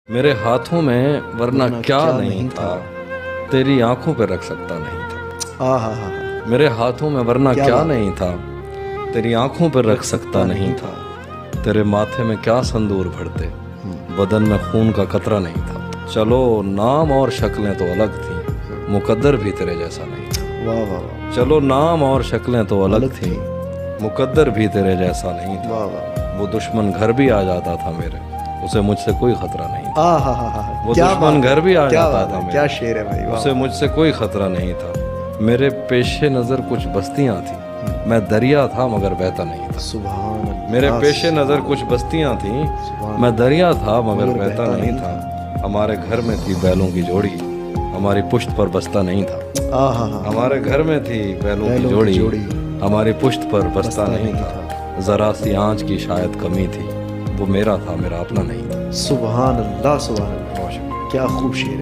मेरे हाथों में वरना क्या नहीं था, तेरी आंखों पे रख सकता नहीं था। आहा, मेरे हाथों में वरना क्या क्या बात। नहीं था, तेरी आंखों पे रख सकता नहीं था। तेरे माथे में क्या संदूर भरते, बदन में खून का कतरा नहीं था। चलो नाम और शक्लें तो अलग थी, मुकद्दर भी तेरे जैसा नहीं था। वाह वाह वाह, चलो नाम और शक्लें तो अलग अलग थी, थी। मुकद्दर भी तेरे जैसा नहीं था। वाह वाह, वो दुश्मन घर भी आ जाता था मेरे, उसे मुझसे कोई खतरा नहीं था। आहा, वो क्या दुश्मन बात है, घर भी आ क्या जाता बात था है, क्या मेरे, शेर है भाई, वाह उसे वाह। मुझसे कोई खतरा नहीं था। मेरे पेशे नज़र कुछ बस्तियां थी, मैं दरिया था मगर बहता नहीं था। सुभान अल्लाह। मेरे पेशे नज़र कुछ बस्तियां थी, सुभान मैं दरिया था मगर मगर बहता बहता नहीं नहीं था। हमारे घर में थी बैलों की जोड़ी, हमारी पुश्त पर बस्ता नहीं था। आहा, हमारे घर में थी बैलों की बैलों की जोड़ी, हमारी पुश्त पर बस्ता बस्ता नहीं नहीं था। जरा सी आंच की शायद कमी थी, वो मेरा था, मेरा अपना नहीं था। सुभान अल्लाह, सुभान अल्लाह, क्या खूब शेर है।